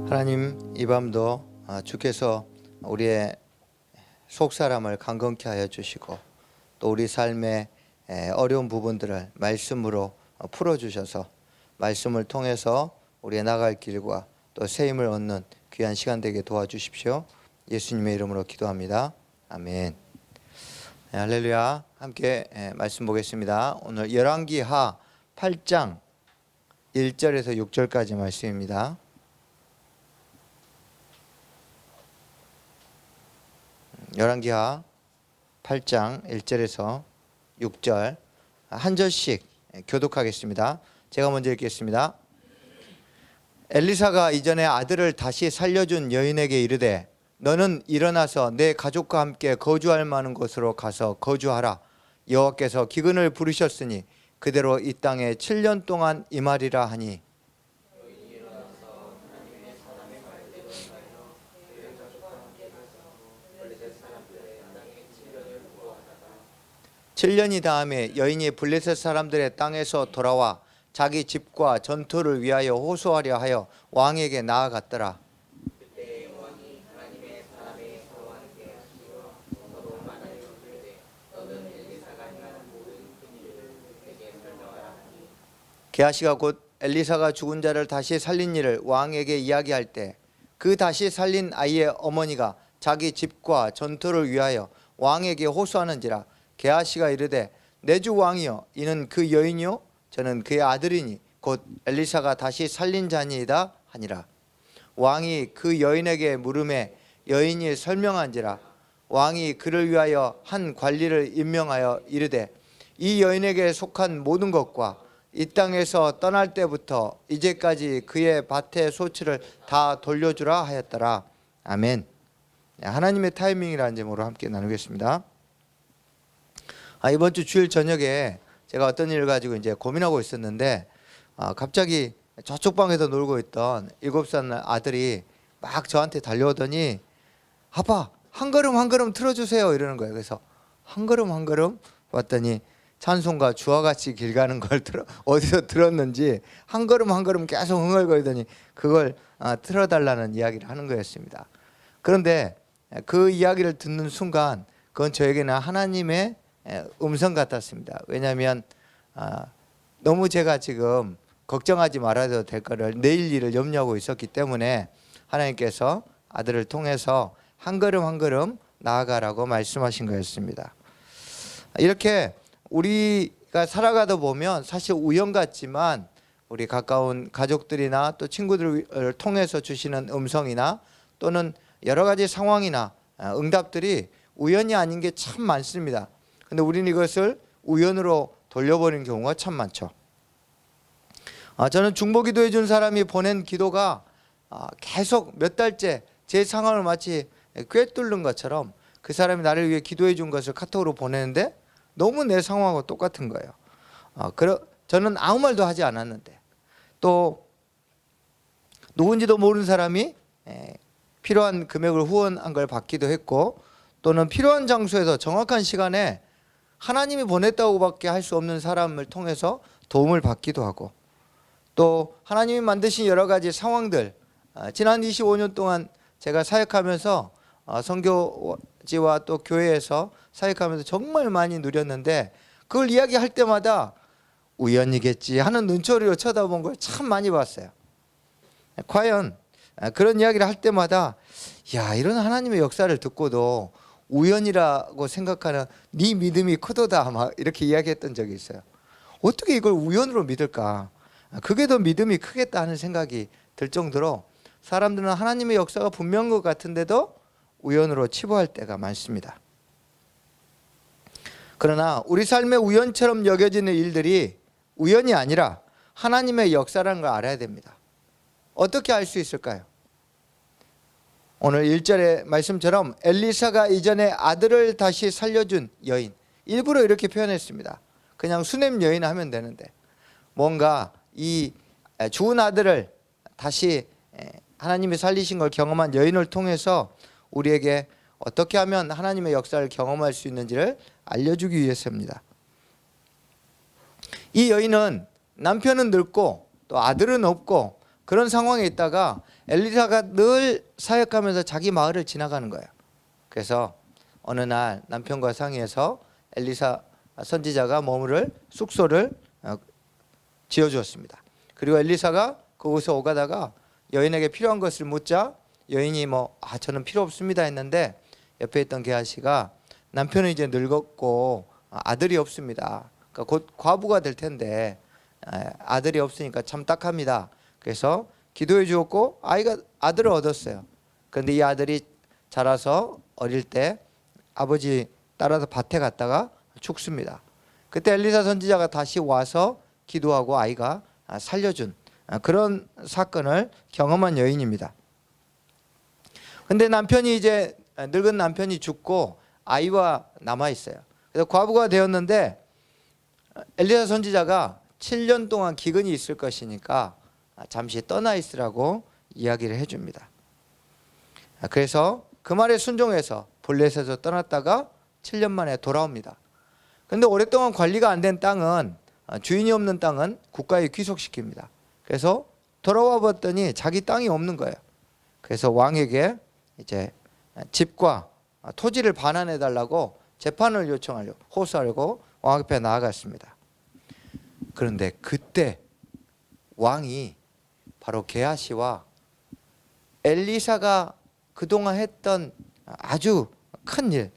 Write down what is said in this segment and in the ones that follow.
하나님, 이 밤도 주께서 우리의 속사람을 강건케 하여 주시고 또 우리 삶의 어려운 부분들을 말씀으로 풀어주셔서 말씀을 통해서 우리의 나갈 길과 또 새 힘을 얻는 귀한 시간 되게 도와주십시오. 예수님의 이름으로 기도합니다. 아멘. 할렐루야. 함께 말씀 보겠습니다. 오늘 열왕기하 8장 1절에서 6절까지 말씀입니다. 열왕기하 8장 1절에서 6절 한 절씩 교독하겠습니다. 제가 먼저 읽겠습니다. 엘리사가 이전에 아들을 다시 살려준 여인에게 이르되 너는 일어나서 내 가족과 함께 거주할 만한 곳으로 가서 거주하라. 여호와께서 기근을 부르셨으니 그대로 이 땅에 7년 동안 임하리라 하니 (7년이) 다음에 여인이 블레셋 사람들의 땅에서 돌아와 자기 집과 전투를 위하여 호소하려 하여 왕에게 나아갔더라. 게하시가 곧 엘리사가 죽은 자를 다시 살린 일을 왕에게 이야기할 때 그 다시 살린 아이의 어머니가 자기 집과 전투를 위하여 왕에게 호소하는지라. 게하시가 이르되 내 주 왕이여, 이는 그 여인이요 저는 그의 아들이니 곧 엘리사가 다시 살린 자니이다 하니라. 왕이 그 여인에게 물음에 여인이 설명한지라. 왕이 그를 위하여 한 관리를 임명하여 이르되 이 여인에게 속한 모든 것과 이 땅에서 떠날 때부터 이제까지 그의 밭의 소출을 다 돌려주라 하였더라. 아멘. 하나님의 타이밍이라는 제목으로 함께 나누겠습니다. 이번 주 주일 저녁에 제가 어떤 일을 가지고 이제 고민하고 있었는데 갑자기 저쪽 방에서 놀고 있던 7살 아들이 막 저한테 달려오더니 아빠 한 걸음 한 걸음 틀어주세요 이러는 거예요. 그래서 한 걸음 한 걸음 봤더니 찬송가 주와 같이 길 가는 걸 어디서 들었는지 한 걸음 한 걸음 계속 흥얼거리더니 그걸 틀어달라는 이야기를 하는 거였습니다. 그런데 그 이야기를 듣는 순간 그건 저에게는 하나님의 음성 같았습니다. 왜냐하면 너무 제가 지금 걱정하지 말아도 될 거를 내일 일을 염려하고 있었기 때문에 하나님께서 아들을 통해서 한 걸음 한 걸음 나아가라고 말씀하신 거였습니다. 이렇게 우리가 살아가다 보면 사실 우연 같지만 우리 가까운 가족들이나 또 친구들을 통해서 주시는 음성이나 또는 여러 가지 상황이나 응답들이 우연이 아닌 게 참 많습니다. 근데 우리는 이것을 우연으로 돌려버리는 경우가 참 많죠. 저는 중보기도해 준 사람이 보낸 기도가 계속 몇 달째 제 상황을 마치 꿰뚫는 것처럼 그 사람이 나를 위해 기도해 준 것을 카톡으로 보내는데 너무 내 상황하고 똑같은 거예요. 저는 아무 말도 하지 않았는데 또 누군지도 모르는 사람이 필요한 금액을 후원한 걸 받기도 했고 또는 필요한 장소에서 정확한 시간에 하나님이 보냈다고밖에 할 수 없는 사람을 통해서 도움을 받기도 하고 또 하나님이 만드신 여러 가지 상황들 지난 25년 동안 제가 사역하면서 선교지와 또 교회에서 사역하면서 정말 많이 누렸는데 그걸 이야기할 때마다 우연이겠지 하는 눈초리로 쳐다본 걸 참 많이 봤어요. 과연 그런 이야기를 할 때마다 야 이런 하나님의 역사를 듣고도 우연이라고 생각하는 네 믿음이 크도다 막 이렇게 이야기했던 적이 있어요. 어떻게 이걸 우연으로 믿을까? 그게 더 믿음이 크겠다 하는 생각이 들 정도로 사람들은 하나님의 역사가 분명한 것 같은데도 우연으로 치부할 때가 많습니다. 그러나 우리 삶의 우연처럼 여겨지는 일들이 우연이 아니라 하나님의 역사라는 걸 알아야 됩니다. 어떻게 알 수 있을까요? 오늘 1절의 말씀처럼 엘리사가 이전에 아들을 다시 살려준 여인, 일부러 이렇게 표현했습니다. 그냥 수냄 여인 하면 되는데 뭔가 이 죽은 아들을 다시 하나님이 살리신 걸 경험한 여인을 통해서 우리에게 어떻게 하면 하나님의 역사를 경험할 수 있는지를 알려주기 위해서입니다. 이 여인은 남편은 늙고 또 아들은 없고 그런 상황에 있다가 엘리사가 늘 사역하면서 자기 마을을 지나가는 거예요. 그래서 어느 날 남편과 상의해서 엘리사 선지자가 머무를 숙소를 지어주었습니다. 그리고 엘리사가 그곳에 오가다가 여인에게 필요한 것을 묻자 여인이 저는 필요 없습니다 했는데, 옆에 있던 게하시가 남편은 이제 늙었고 아들이 없습니다. 그러니까 곧 과부가 될 텐데 아들이 없으니까 참 딱합니다. 그래서 기도해 주었고 아들을 얻었어요. 그런데 이 아들이 자라서 어릴 때 아버지 따라서 밭에 갔다가 죽습니다. 그때 엘리사 선지자가 다시 와서 기도하고 아이가 살려준 그런 사건을 경험한 여인입니다. 근데 남편이 이제 늙은 남편이 죽고 아이와 남아 있어요. 그래서 과부가 되었는데 엘리사 선지자가 7년 동안 기근이 있을 것이니까 잠시 떠나 있으라고 이야기를 해줍니다. 그래서 그 말에 순종해서 블레셋에서 떠났다가 7년 만에 돌아옵니다. 그런데 오랫동안 관리가 안 된 땅은, 주인이 없는 땅은 국가에 귀속시킵니다. 그래서 돌아와 봤더니 자기 땅이 없는 거예요. 그래서 왕에게 이제 집과 토지를 반환해 달라고 재판을 요청하려고 호소하려고 왕 앞에 나아갔습니다. 그런데 그때 왕이 바로 게하시와 엘리사가 그동안 했던 아주 큰 일,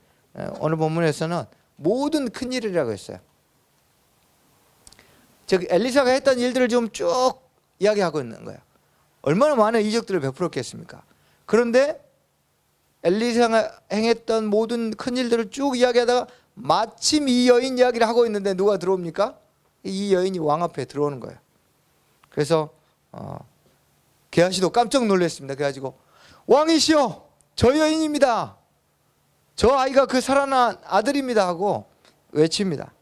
오늘 본문에서는 모든 큰 일이라고 했어요. 즉 엘리사가 했던 일들을 좀 쭉 이야기하고 있는 거예요. 얼마나 많은 이적들을 베풀었겠습니까? 그런데 엘리사가 행했던 모든 큰 일들을 쭉 이야기하다가 마침 이 여인 이야기를 하고 있는데 누가 들어옵니까? 이 여인이 왕 앞에 들어오는 거예요. 그래서 게하시도 깜짝 놀랐습니다. 그래가지고 왕이시여, 저 여인입니다. 저 아이가 그 살아난 아들입니다 하고 외칩니다.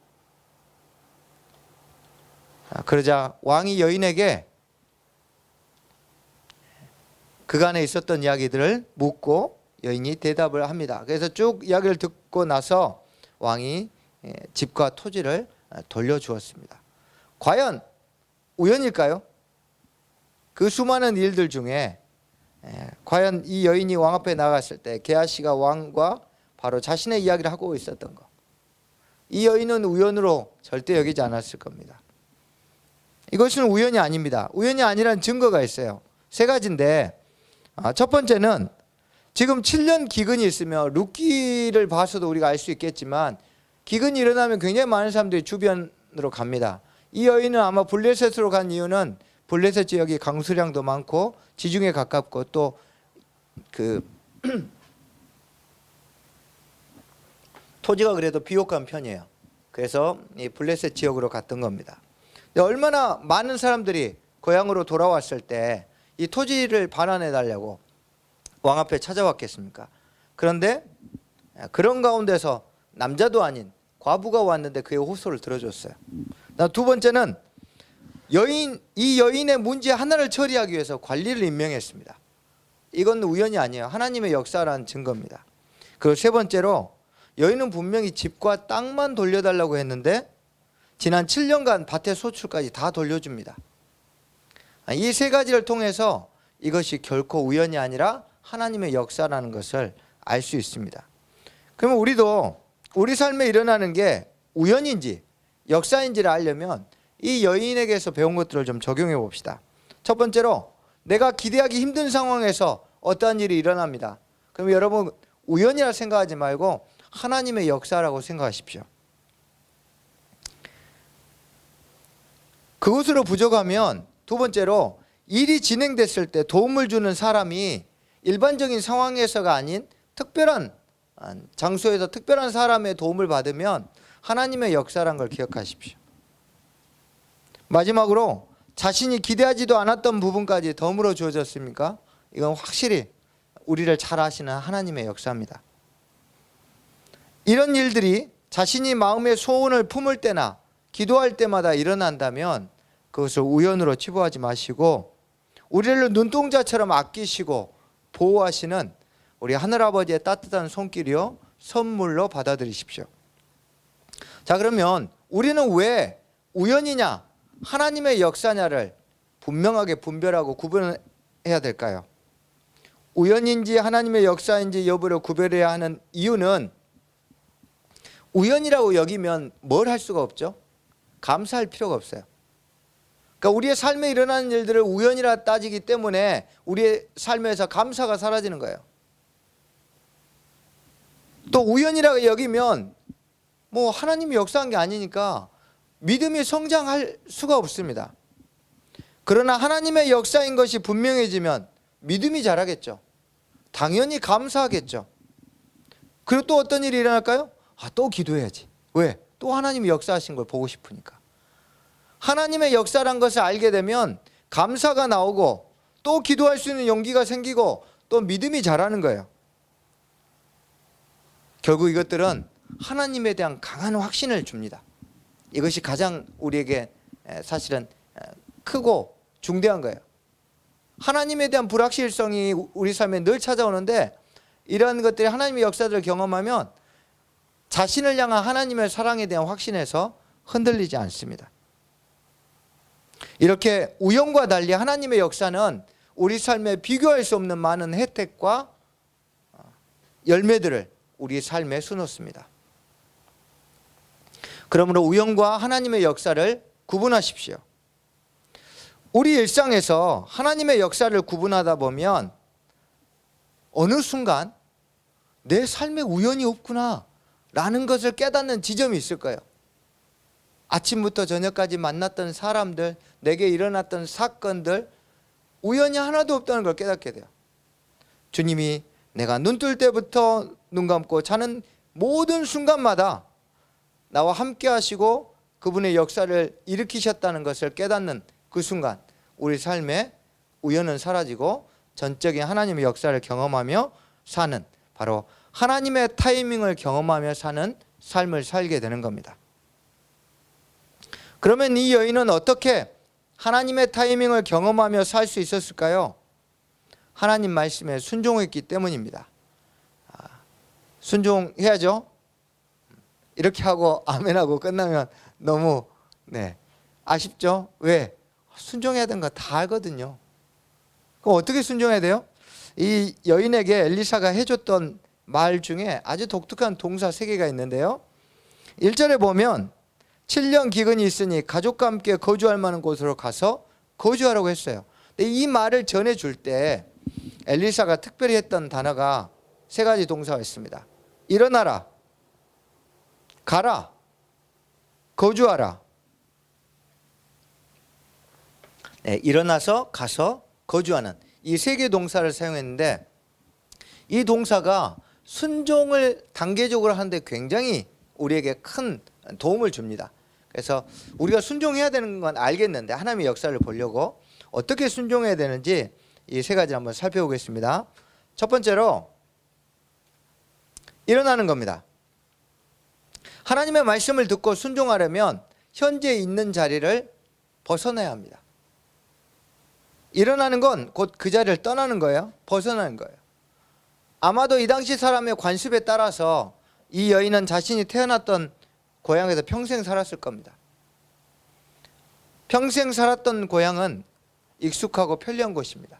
그러자 왕이 여인에게 그간에 있었던 이야기들을 묻고 여인이 대답을 합니다. 그래서 쭉 이야기를 듣고 나서 왕이 집과 토지를 돌려주었습니다. 과연 우연일까요? 그 수많은 일들 중에 과연 이 여인이 왕 앞에 나갔을 때 게하시가 왕과 바로 자신의 이야기를 하고 있었던 것, 이 여인은 우연으로 절대 여기지 않았을 겁니다. 이것은 우연이 아닙니다. 우연이 아니라는 증거가 있어요. 세 가지인데, 첫 번째는 지금 7년 기근이 있으며 룻기를 봐서도 우리가 알 수 있겠지만 기근이 일어나면 굉장히 많은 사람들이 주변으로 갑니다. 이 여인은 아마 블레셋으로 간 이유는 블레셋 지역이 강수량도 많고 지중해 가깝고 또 그 토지가 그래도 비옥한 편이에요. 그래서 이 블레셋 지역으로 갔던 겁니다. 얼마나 많은 사람들이 고향으로 돌아왔을 때 이 토지를 반환해 달라고 왕 앞에 찾아왔겠습니까? 그런데 그런 가운데서 남자도 아닌 과부가 왔는데 그의 호소를 들어줬어요. 두 번째는 이 여인의 문제 하나를 처리하기 위해서 관리를 임명했습니다. 이건 우연이 아니에요. 하나님의 역사라는 증거입니다. 그리고 세 번째로 여인은 분명히 집과 땅만 돌려달라고 했는데 지난 7년간 밭의 소출까지 다 돌려줍니다. 이 세 가지를 통해서 이것이 결코 우연이 아니라 하나님의 역사라는 것을 알 수 있습니다. 그러면 우리도 우리 삶에 일어나는 게 우연인지 역사인지를 알려면 이 여인에게서 배운 것들을 좀 적용해 봅시다. 첫 번째로 내가 기대하기 힘든 상황에서 어떠한 일이 일어납니다. 그럼 여러분 우연이라 생각하지 말고 하나님의 역사라고 생각하십시오. 그것으로 부족하면 두 번째로 일이 진행됐을 때 도움을 주는 사람이 일반적인 상황에서가 아닌 특별한 장소에서 특별한 사람의 도움을 받으면 하나님의 역사란 걸 기억하십시오. 마지막으로 자신이 기대하지도 않았던 부분까지 덤으로 주어졌습니까? 이건 확실히 우리를 잘 아시는 하나님의 역사입니다. 이런 일들이 자신이 마음의 소원을 품을 때나 기도할 때마다 일어난다면 그것을 우연으로 치부하지 마시고 우리를 눈동자처럼 아끼시고 보호하시는 우리 하늘아버지의 따뜻한 손길이요 선물로 받아들이십시오. 자, 그러면 우리는 왜 우연이냐 하나님의 역사냐를 분명하게 분별하고 구분해야 될까요? 우연인지 하나님의 역사인지 여부를 구별해야 하는 이유는 우연이라고 여기면 뭘 할 수가 없죠? 감사할 필요가 없어요. 그러니까 우리의 삶에 일어나는 일들을 우연이라 따지기 때문에 우리의 삶에서 감사가 사라지는 거예요. 또 우연이라고 여기면 뭐 하나님이 역사한 게 아니니까 믿음이 성장할 수가 없습니다. 그러나 하나님의 역사인 것이 분명해지면 믿음이 자라겠죠. 당연히 감사하겠죠. 그리고 또 어떤 일이 일어날까요? 또 기도해야지. 왜? 또 하나님이 역사하신 걸 보고 싶으니까. 하나님의 역사란 것을 알게 되면 감사가 나오고 또 기도할 수 있는 용기가 생기고 또 믿음이 자라는 거예요. 결국 이것들은 하나님에 대한 강한 확신을 줍니다. 이것이 가장 우리에게 사실은 크고 중대한 거예요. 하나님에 대한 불확실성이 우리 삶에 늘 찾아오는데 이러한 것들이 하나님의 역사들을 경험하면 자신을 향한 하나님의 사랑에 대한 확신에서 흔들리지 않습니다. 이렇게 우연과 달리 하나님의 역사는 우리 삶에 비교할 수 없는 많은 혜택과 열매들을 우리 삶에 수놓습니다. 그러므로 우연과 하나님의 역사를 구분하십시오. 우리 일상에서 하나님의 역사를 구분하다 보면 어느 순간 내 삶에 우연이 없구나 라는 것을 깨닫는 지점이 있을 거예요. 아침부터 저녁까지 만났던 사람들, 내게 일어났던 사건들, 우연이 하나도 없다는 걸 깨닫게 돼요. 주님이 내가 눈 뜰 때부터 눈 감고 자는 모든 순간마다 나와 함께 하시고 그분의 역사를 일으키셨다는 것을 깨닫는 그 순간 우리 삶에 우연은 사라지고 전적인 하나님의 역사를 경험하며 사는, 바로 하나님의 타이밍을 경험하며 사는 삶을 살게 되는 겁니다. 그러면 이 여인은 어떻게 하나님의 타이밍을 경험하며 살 수 있었을까요? 하나님 말씀에 순종했기 때문입니다. 순종해야죠. 이렇게 하고 아멘하고 끝나면 너무 아쉽죠? 왜? 순종해야 되는 거 다 알거든요. 그럼 어떻게 순종해야 돼요? 이 여인에게 엘리사가 해줬던 말 중에 아주 독특한 동사 3개가 있는데요. 1절에 보면 7년 기근이 있으니 가족과 함께 거주할 만한 곳으로 가서 거주하라고 했어요. 근데 이 말을 전해줄 때 엘리사가 특별히 했던 단어가 3가지 동사가 있습니다. 일어나라, 가라, 거주하라. 일어나서 가서 거주하는 이 3개 동사를 사용했는데 이 동사가 순종을 단계적으로 하는데 굉장히 우리에게 큰 도움을 줍니다. 그래서 우리가 순종해야 되는 건 알겠는데 하나님의 역사를 보려고 어떻게 순종해야 되는지 이 3가지를 한번 살펴보겠습니다. 첫 번째로 일어나는 겁니다. 하나님의 말씀을 듣고 순종하려면 현재 있는 자리를 벗어나야 합니다. 일어나는 건 곧 그 자리를 떠나는 거예요. 벗어나는 거예요. 아마도 이 당시 사람의 관습에 따라서 이 여인은 자신이 태어났던 고향에서 평생 살았을 겁니다. 평생 살았던 고향은 익숙하고 편리한 곳입니다.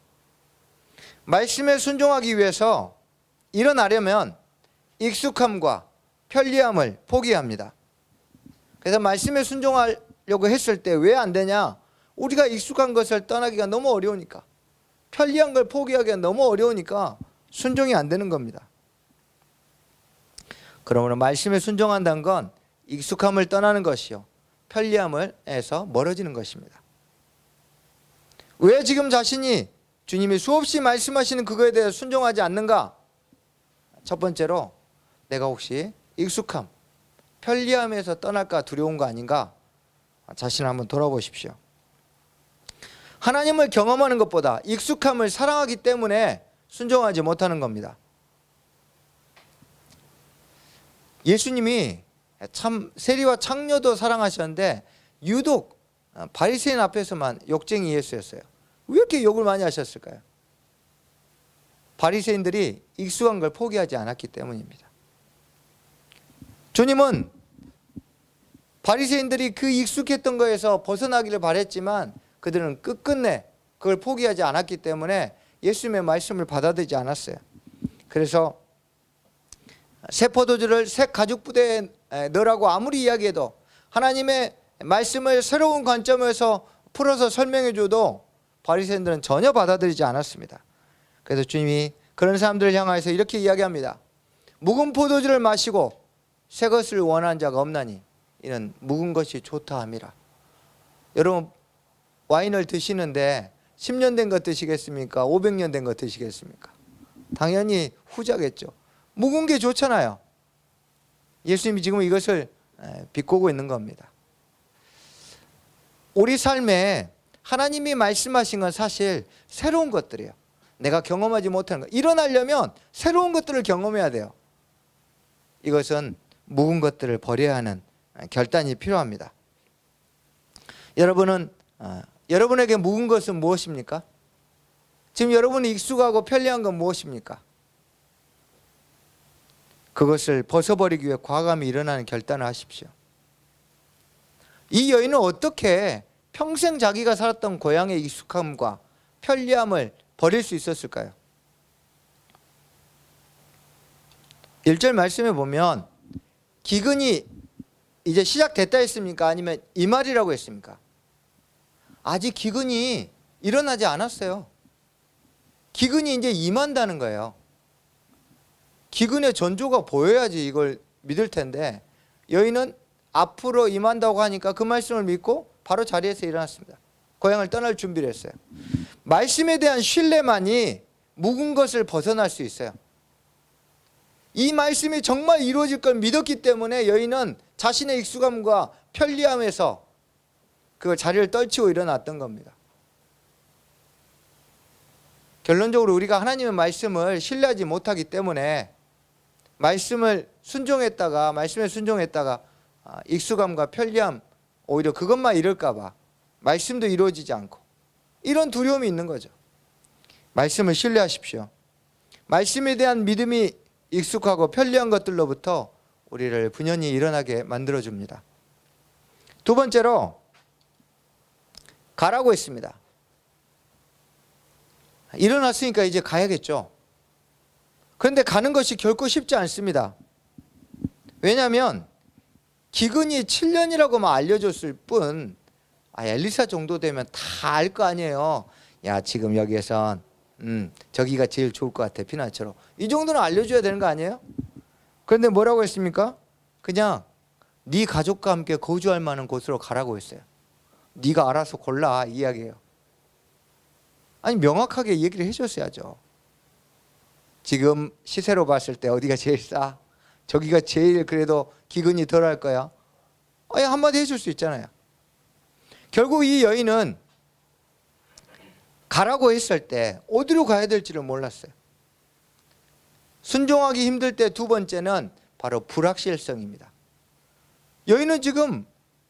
말씀에 순종하기 위해서 일어나려면 익숙함과 편리함을 포기합니다. 그래서 말씀에 순종하려고 했을 때 왜 안 되냐? 우리가 익숙한 것을 떠나기가 너무 어려우니까, 편리한 걸 포기하기가 너무 어려우니까 순종이 안 되는 겁니다. 그러므로 말씀에 순종한다는 건 익숙함을 떠나는 것이요, 편리함을 해서 멀어지는 것입니다. 왜 지금 자신이 주님이 수없이 말씀하시는 그거에 대해 순종하지 않는가? 첫 번째로 내가 혹시 익숙함, 편리함에서 떠날까 두려운 거 아닌가? 자신을 한번 돌아보십시오. 하나님을 경험하는 것보다 익숙함을 사랑하기 때문에 순종하지 못하는 겁니다. 예수님이 참 세리와 창녀도 사랑하셨는데 유독 바리새인 앞에서만 욕쟁이 예수였어요. 왜 이렇게 욕을 많이 하셨을까요? 바리새인들이 익숙한 걸 포기하지 않았기 때문입니다. 주님은 바리새인들이 그 익숙했던 거에서 벗어나기를 바랬지만 그들은 끝끝내 그걸 포기하지 않았기 때문에 예수님의 말씀을 받아들이지 않았어요. 그래서 새 포도주를 새 가죽 부대에 넣으라고 아무리 이야기해도, 하나님의 말씀을 새로운 관점에서 풀어서 설명해 줘도 바리새인들은 전혀 받아들이지 않았습니다. 그래서 주님이 그런 사람들을 향하여서 이렇게 이야기합니다. 묵은 포도주를 마시고 새 것을 원하는 자가 없나니 이는 묵은 것이 좋다 함이라. 여러분, 와인을 드시는데 10년 된 거 드시겠습니까? 500년 된 거 드시겠습니까? 당연히 후자겠죠. 묵은 게 좋잖아요. 예수님이 지금 이것을 비꼬고 있는 겁니다. 우리 삶에 하나님이 말씀하신 건 사실 새로운 것들이에요. 내가 경험하지 못하는 것. 일어나려면 새로운 것들을 경험해야 돼요. 이것은 묵은 것들을 버려야 하는 결단이 필요합니다. 여러분은 여러분에게 묵은 것은 무엇입니까? 지금 여러분이 익숙하고 편리한 건 무엇입니까? 그것을 벗어버리기 위해 과감히 일어나는 결단을 하십시오. 이 여인은 어떻게 평생 자기가 살았던 고향의 익숙함과 편리함을 버릴 수 있었을까요? 1절 말씀에 보면 기근이 이제 시작됐다 했습니까? 아니면 이 말이라고 했습니까? 아직 기근이 일어나지 않았어요. 기근이 이제 임한다는 거예요. 기근의 전조가 보여야지 이걸 믿을 텐데, 여인은 앞으로 임한다고 하니까 그 말씀을 믿고 바로 자리에서 일어났습니다. 고향을 떠날 준비를 했어요. 말씀에 대한 신뢰만이 묵은 것을 벗어날 수 있어요. 이 말씀이 정말 이루어질 걸 믿었기 때문에 여인은 자신의 익숙함과 편리함에서 그 자리를 떨치고 일어났던 겁니다. 결론적으로 우리가 하나님의 말씀을 신뢰하지 못하기 때문에 말씀에 순종했다가 익숙함과 편리함, 오히려 그것만 이룰까 봐 말씀도 이루어지지 않고, 이런 두려움이 있는 거죠. 말씀을 신뢰하십시오. 말씀에 대한 믿음이 익숙하고 편리한 것들로부터 우리를 분연히 일어나게 만들어줍니다. 두 번째로 가라고 했습니다. 일어났으니까 이제 가야겠죠. 그런데 가는 것이 결코 쉽지 않습니다. 왜냐하면 기근이 7년이라고만 알려줬을 뿐, 엘리사 정도 되면 다 알 거 아니에요. 야, 지금 여기에선 저기가 제일 좋을 것 같아, 피난처로. 이 정도는 알려줘야 되는 거 아니에요? 그런데 뭐라고 했습니까? 그냥 네 가족과 함께 거주할 만한 곳으로 가라고 했어요. 네가 알아서 골라, 이 이야기예요. 아니, 명확하게 얘기를 해줬어야죠. 지금 시세로 봤을 때 어디가 제일 싸? 저기가 제일 그래도 기근이 덜 할 거야. 한마디 해줄 수 있잖아요. 결국 이 여인은 가라고 했을 때 어디로 가야 될지를 몰랐어요. 순종하기 힘들 때 두 번째는 바로 불확실성입니다. 여인은 지금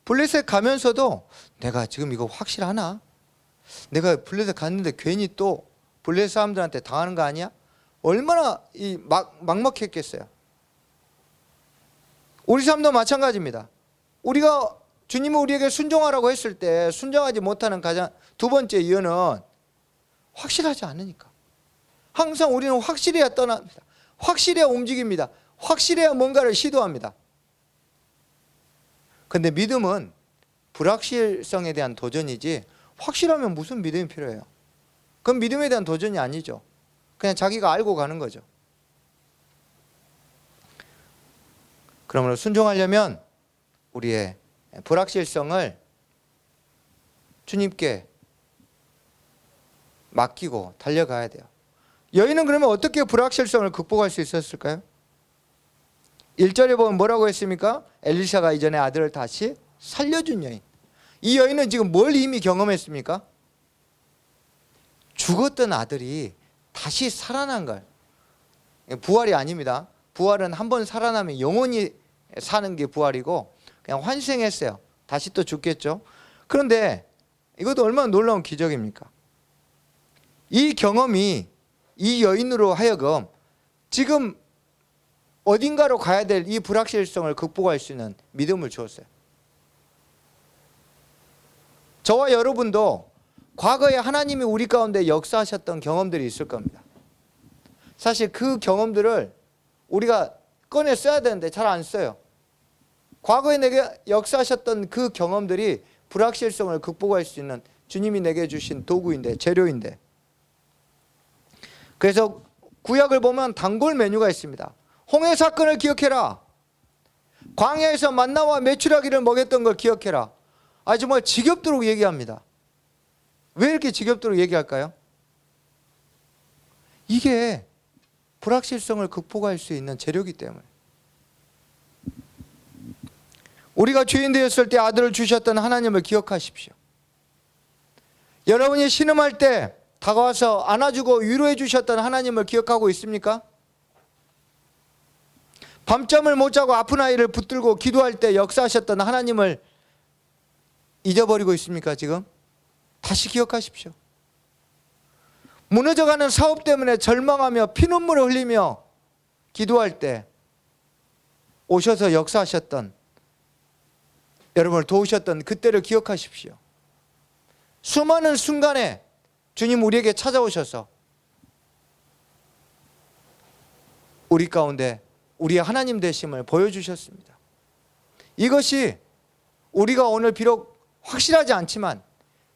블레셋 가면서도 내가 지금 이거 확실하나? 내가 블레셋 갔는데 괜히 또 블레셋 사람들한테 당하는 거 아니야? 얼마나 막막했겠어요. 우리 삶도 마찬가지입니다. 우리가 주님이 우리에게 순종하라고 했을 때 순종하지 못하는 가장 두 번째 이유는 확실하지 않으니까. 항상 우리는 확실해야 떠납니다. 확실해야 움직입니다. 확실해야 뭔가를 시도합니다. 그런데 믿음은 불확실성에 대한 도전이지, 확실하면 무슨 믿음이 필요해요? 그건 믿음에 대한 도전이 아니죠. 그냥 자기가 알고 가는 거죠. 그러므로 순종하려면 우리의 불확실성을 주님께 맡기고 달려가야 돼요. 여인은 그러면 어떻게 불확실성을 극복할 수 있었을까요? 1절에 보면 뭐라고 했습니까? 엘리사가 이전에 아들을 다시 살려준 여인. 이 여인은 지금 뭘 이미 경험했습니까? 죽었던 아들이 다시 살아난 걸. 부활이 아닙니다. 부활은 한 번 살아나면 영원히 사는 게 부활이고, 그냥 환생했어요. 다시 또 죽겠죠. 그런데 이것도 얼마나 놀라운 기적입니까? 이 경험이 이 여인으로 하여금 지금 어딘가로 가야 될 이 불확실성을 극복할 수 있는 믿음을 주었어요. 저와 여러분도 과거에 하나님이 우리 가운데 역사하셨던 경험들이 있을 겁니다. 사실 그 경험들을 우리가 꺼내 써야 되는데 잘 안 써요. 과거에 내게 역사하셨던 그 경험들이 불확실성을 극복할 수 있는 주님이 내게 주신 도구인데, 재료인데. 그래서 구약을 보면 단골 메뉴가 있습니다. 홍해 사건을 기억해라. 광야에서 만나와 메추라기를 먹였던 걸 기억해라. 정말 지겹도록 얘기합니다. 왜 이렇게 지겹도록 얘기할까요? 이게 불확실성을 극복할 수 있는 재료이기 때문에. 우리가 죄인 되었을 때 아들을 주셨던 하나님을 기억하십시오. 여러분이 신음할 때 다가와서 안아주고 위로해 주셨던 하나님을 기억하고 있습니까? 밤잠을 못 자고 아픈 아이를 붙들고 기도할 때 역사하셨던 하나님을 잊어버리고 있습니까 지금? 다시 기억하십시오. 무너져가는 사업 때문에 절망하며 피눈물을 흘리며 기도할 때 오셔서 역사하셨던, 여러분을 도우셨던 그때를 기억하십시오. 수많은 순간에 주님 우리에게 찾아오셔서 우리 가운데 우리의 하나님 되심을 보여주셨습니다. 이것이 우리가 오늘 비록 확실하지 않지만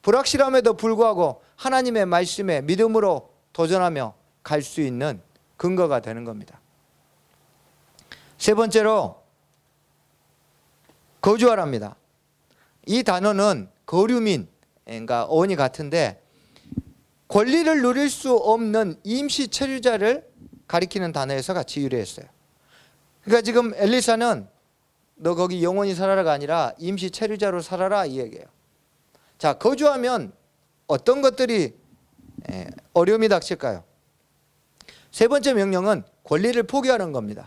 불확실함에도 불구하고 하나님의 말씀에 믿음으로 도전하며 갈 수 있는 근거가 되는 겁니다. 세 번째로 거주하랍니다. 이 단어는 거류민, 그러니까 어원이 같은데 권리를 누릴 수 없는 임시 체류자를 가리키는 단어에서 같이 유래했어요. 그러니까 지금 엘리사는 너 거기 영원히 살아라가 아니라 임시 체류자로 살아라 이 얘기예요. 자, 거주하면 어떤 것들이 어려움이 닥칠까요? 세 번째 명령은 권리를 포기하는 겁니다.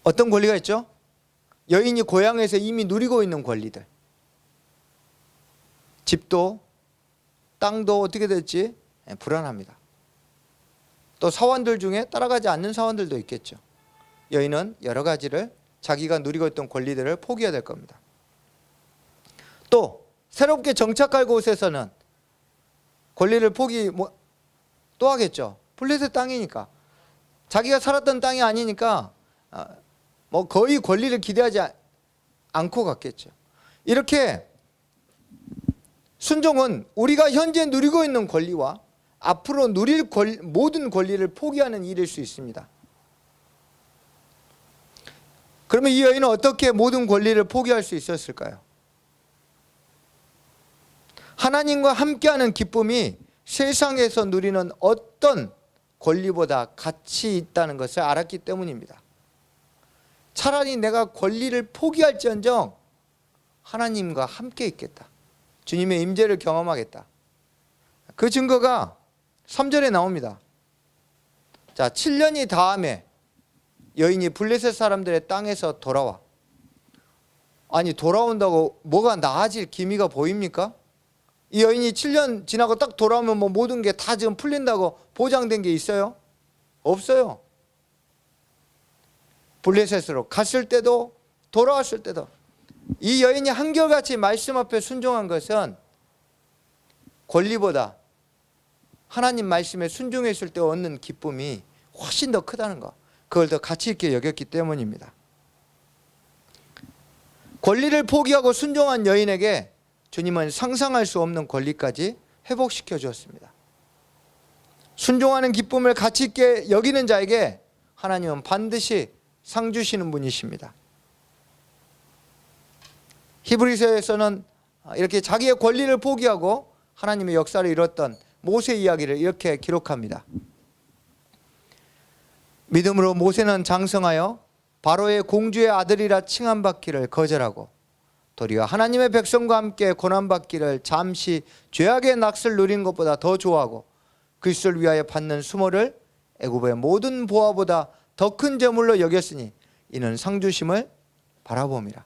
어떤 권리가 있죠? 여인이 고향에서 이미 누리고 있는 권리들. 집도 땅도 어떻게 될지 불안합니다. 또 사원들 중에 따라가지 않는 사원들도 있겠죠. 여인은 여러 가지를 자기가 누리고 있던 권리들을 포기해야 될 겁니다. 또 새롭게 정착할 곳에서는 권리를 포기 또 하겠죠. 블레셋 땅이니까, 자기가 살았던 땅이 아니니까 거의 권리를 기대하지 않고 갔겠죠. 이렇게 순종은 우리가 현재 누리고 있는 권리와 앞으로 누릴 모든 권리를 포기하는 일일 수 있습니다. 그러면 이 여인은 어떻게 모든 권리를 포기할 수 있었을까요? 하나님과 함께하는 기쁨이 세상에서 누리는 어떤 권리보다 가치 있다는 것을 알았기 때문입니다. 차라리 내가 권리를 포기할지언정 하나님과 함께 있겠다. 주님의 임재를 경험하겠다. 그 증거가 3절에 나옵니다. 자, 7년이 다음에 여인이 블레셋 사람들의 땅에서 돌아와. 아니, 돌아온다고 뭐가 나아질 기미가 보입니까? 이 여인이 7년 지나고 딱 돌아오면 모든 게 다 지금 풀린다고 보장된 게 있어요? 없어요. 블레셋으로 갔을 때도 돌아왔을 때도 이 여인이 한결같이 말씀 앞에 순종한 것은 권리보다 하나님 말씀에 순종했을 때 얻는 기쁨이 훨씬 더 크다는 것, 그걸 더 가치 있게 여겼기 때문입니다. 권리를 포기하고 순종한 여인에게 주님은 상상할 수 없는 권리까지 회복시켜 주었습니다. 순종하는 기쁨을 가치 있게 여기는 자에게 하나님은 반드시 상 주시는 분이십니다. 히브리서에서는 이렇게 자기의 권리를 포기하고 하나님의 역사를 이뤘던 모세 이야기를 이렇게 기록합니다. 믿음으로 모세는 장성하여 바로의 공주의 아들이라 칭함받기를 거절하고 도리어 하나님의 백성과 함께 고난받기를 잠시 죄악의 낙을 누린 것보다 더 좋아하고 그리스도를 위하여 받는 수모를 애굽의 모든 보화보다 더 큰 제물로 여겼으니 이는 상주심을 바라봄이라.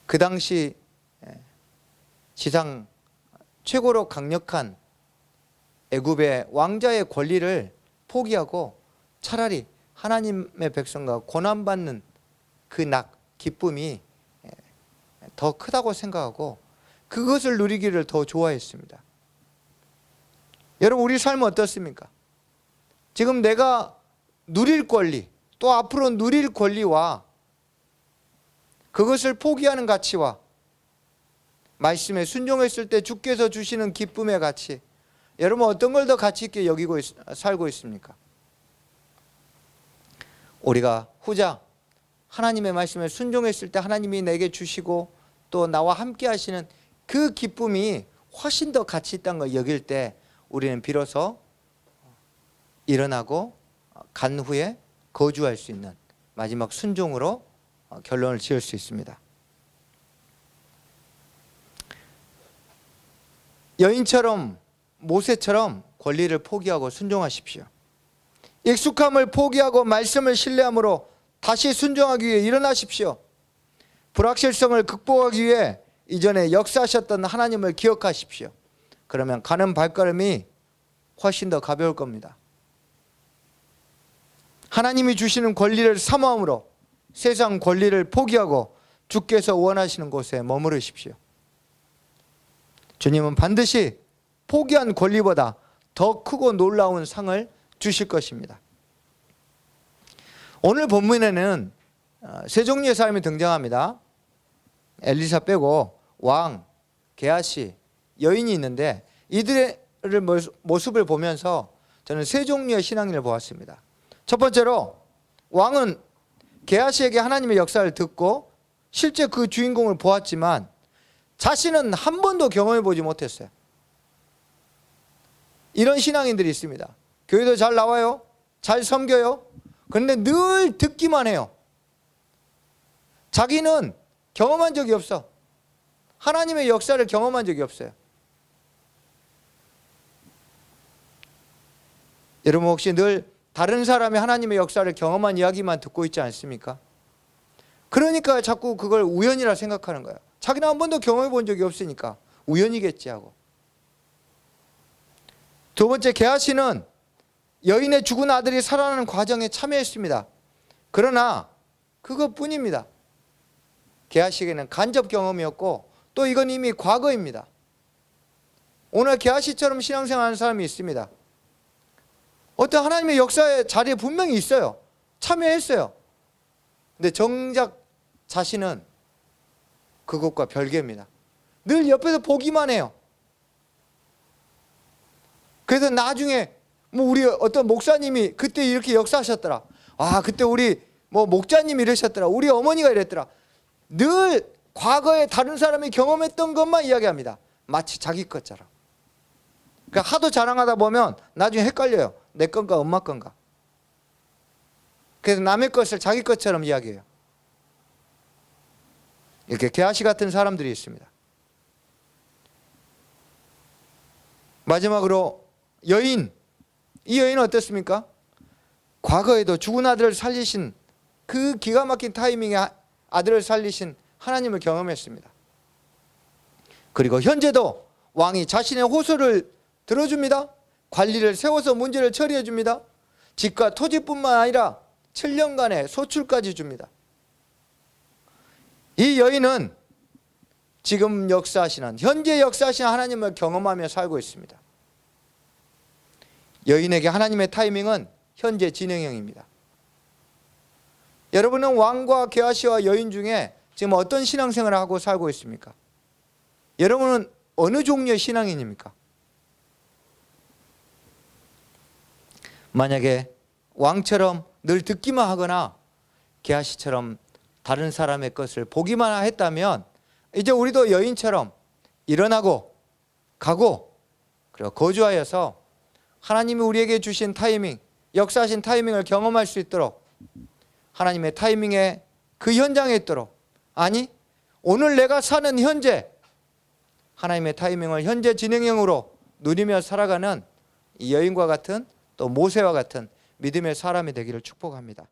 그 당시 지상 최고로 강력한 애굽의 왕자의 권리를 포기하고 차라리 하나님의 백성과 고난받는 그 기쁨이 더 크다고 생각하고 그것을 누리기를 더 좋아했습니다. 여러분, 우리 삶은 어떻습니까? 지금 내가 누릴 권리, 또 앞으로 누릴 권리와 그것을 포기하는 가치와 말씀에 순종했을 때 주께서 주시는 기쁨의 가치, 여러분 어떤 걸 더 가치 있게 여기고 살고 있습니까? 우리가 후자 하나님의 말씀에 순종했을 때 하나님이 내게 주시고 또 나와 함께 하시는 그 기쁨이 훨씬 더 가치 있다는 걸 여길 때 우리는 비로소 일어나고 간 후에 거주할 수 있는 마지막 순종으로 결론을 지을 수 있습니다. 여인처럼 모세처럼 권리를 포기하고 순종하십시오. 익숙함을 포기하고 말씀을 신뢰함으로 다시 순종하기 위해 일어나십시오. 불확실성을 극복하기 위해 이전에 역사하셨던 하나님을 기억하십시오. 그러면 가는 발걸음이 훨씬 더 가벼울 겁니다. 하나님이 주시는 권리를 사모함으로 세상 권리를 포기하고 주께서 원하시는 곳에 머무르십시오. 주님은 반드시 포기한 권리보다 더 크고 놀라운 상을 주실 것입니다. 오늘 본문에는 세 종류의 사람이 등장합니다. 엘리사 빼고 왕, 게하시, 여인이 있는데 이들의 모습을 보면서 저는 세 종류의 신앙인을 보았습니다. 첫 번째로 왕은 게하시에게 하나님의 역사를 듣고 실제 그 주인공을 보았지만 자신은 한 번도 경험해 보지 못했어요. 이런 신앙인들이 있습니다. 교회도 잘 나와요. 잘 섬겨요. 그런데 늘 듣기만 해요. 자기는 경험한 적이 없어. 하나님의 역사를 경험한 적이 없어요. 여러분 혹시 늘 다른 사람이 하나님의 역사를 경험한 이야기만 듣고 있지 않습니까? 그러니까 자꾸 그걸 우연이라 생각하는 거예요. 자기는 한 번도 경험해 본 적이 없으니까 우연이겠지 하고. 두 번째, 게하시는 여인의 죽은 아들이 살아나는 과정에 참여했습니다. 그러나 그것뿐입니다. 게하시에게는 간접 경험이었고 또 이건 이미 과거입니다. 오늘 게하시처럼 신앙생활하는 사람이 있습니다. 어떤 하나님의 역사의 자리에 분명히 있어요. 참여했어요. 근데 정작 자신은 그것과 별개입니다. 늘 옆에서 보기만 해요. 그래서 나중에 우리 어떤 목사님이 그때 이렇게 역사하셨더라. 아, 그때 우리 목자님이 이러셨더라. 우리 어머니가 이랬더라. 늘 과거에 다른 사람이 경험했던 것만 이야기합니다. 마치 자기 것처럼. 그러니까 하도 자랑하다 보면 나중에 헷갈려요. 내 건가 엄마 건가. 그래서 남의 것을 자기 것처럼 이야기해요. 이렇게 게하시 같은 사람들이 있습니다. 마지막으로 여인. 이 여인은 어떻습니까? 과거에도 죽은 아들을 살리신 그 기가 막힌 타이밍에 아들을 살리신 하나님을 경험했습니다. 그리고 현재도 왕이 자신의 호소를 들어줍니다. 관리를 세워서 문제를 처리해 줍니다. 집과 토지뿐만 아니라 7년간의 소출까지 줍니다. 이 여인은 지금 역사하시는, 현재 역사하시는 하나님을 경험하며 살고 있습니다. 여인에게 하나님의 타이밍은 현재 진행형입니다. 여러분은 왕과 게하시와 여인 중에 지금 어떤 신앙생활을 하고 살고 있습니까? 여러분은 어느 종류의 신앙인입니까? 만약에 왕처럼 늘 듣기만 하거나 게하시처럼 다른 사람의 것을 보기만 했다면 이제 우리도 여인처럼 일어나고 가고 그리고 거주하여서 하나님이 우리에게 주신 타이밍, 역사하신 타이밍을 경험할 수 있도록 하나님의 타이밍에 그 현장에 있도록, 아니 오늘 내가 사는 현재 하나님의 타이밍을 현재 진행형으로 누리며 살아가는 이 여인과 같은 또 모세와 같은 믿음의 사람이 되기를 축복합니다.